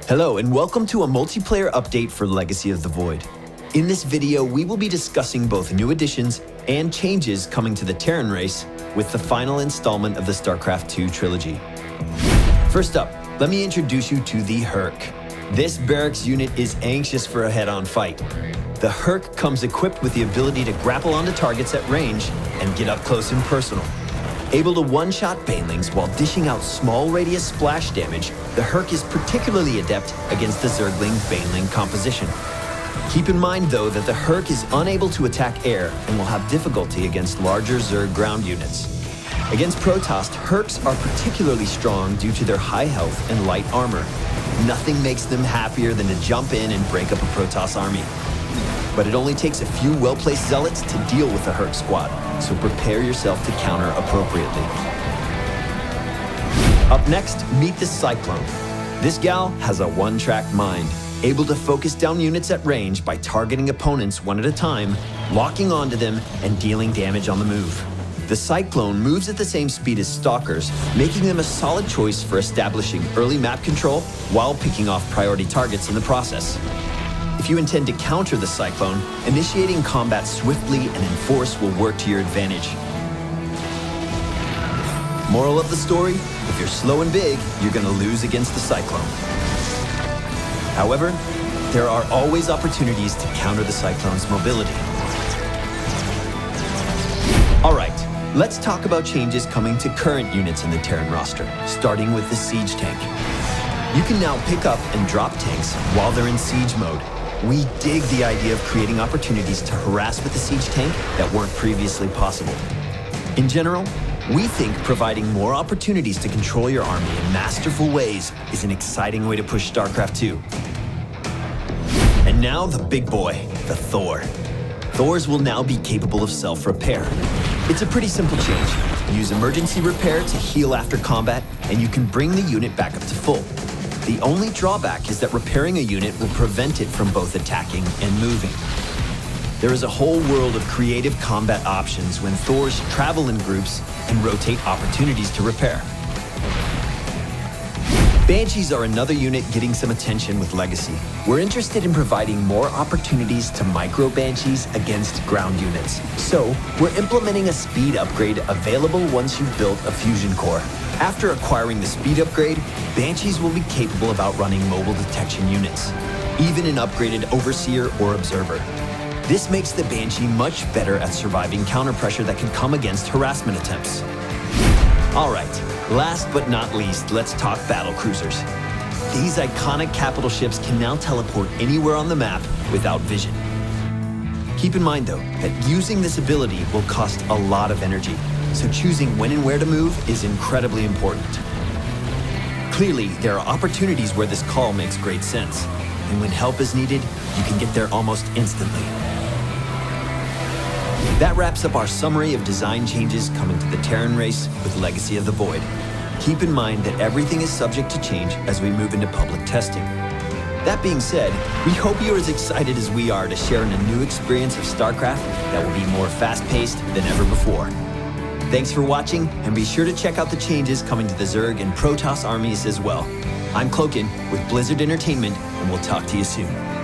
Hello and welcome to a multiplayer update for Legacy of the Void. In this video, we will be discussing both new additions and changes coming to the Terran race with the final installment of the StarCraft 2 trilogy. First up, let me introduce you to the Herc. This barracks unit is anxious for a head-on fight. The Herc comes equipped with the ability to grapple onto targets at range and get up close and personal. Able to one-shot banelings while dishing out small radius splash damage, the Herc is particularly adept against the Zergling-Baneling composition. Keep in mind, though, that the Herc is unable to attack air and will have difficulty against larger Zerg ground units. Against Protoss, Hercs are particularly strong due to their high health and light armor. Nothing makes them happier than to jump in and break up a Protoss army. But it only takes a few well-placed zealots to deal with the Herc squad, so prepare yourself to counter appropriately. Up next, meet the Cyclone. This gal has a one-track mind, able to focus down units at range by targeting opponents one at a time, locking onto them, and dealing damage on the move. The Cyclone moves at the same speed as Stalkers, making them a solid choice for establishing early map control while picking off priority targets in the process. If you intend to counter the Cyclone, initiating combat swiftly and in force will work to your advantage. Moral of the story, if you're slow and big, you're going to lose against the Cyclone. However, there are always opportunities to counter the Cyclone's mobility. Alright, let's talk about changes coming to current units in the Terran roster, starting with the Siege Tank. You can now pick up and drop tanks while they're in siege mode. We dig the idea of creating opportunities to harass with the siege tank that weren't previously possible. In general, we think providing more opportunities to control your army in masterful ways is an exciting way to push StarCraft 2. And now the big boy, the Thor. Thors will now be capable of self-repair. It's a pretty simple change. Use emergency repair to heal after combat, and you can bring the unit back up to full. The only drawback is that repairing a unit will prevent it from both attacking and moving. There is a whole world of creative combat options when Thors travel in groups and rotate opportunities to repair. Banshees are another unit getting some attention with Legacy. We're interested in providing more opportunities to micro Banshees against ground units. So, we're implementing a speed upgrade available once you've built a fusion core. After acquiring the speed upgrade, Banshees will be capable of outrunning mobile detection units, even an upgraded Overseer or Observer. This makes the Banshee much better at surviving counter pressure that can come against harassment attempts. Alright, last but not least, let's talk battle cruisers. These iconic capital ships can now teleport anywhere on the map without vision. Keep in mind though, that using this ability will cost a lot of energy, so choosing when and where to move is incredibly important. Clearly, there are opportunities where this call makes great sense, and when help is needed, you can get there almost instantly. That wraps up our summary of design changes coming to the Terran race with Legacy of the Void. Keep in mind that everything is subject to change as we move into public testing. That being said, we hope you're as excited as we are to share in a new experience of StarCraft that will be more fast-paced than ever before. Thanks for watching, and be sure to check out the changes coming to the Zerg and Protoss armies as well. I'm Cloakin with Blizzard Entertainment, and we'll talk to you soon.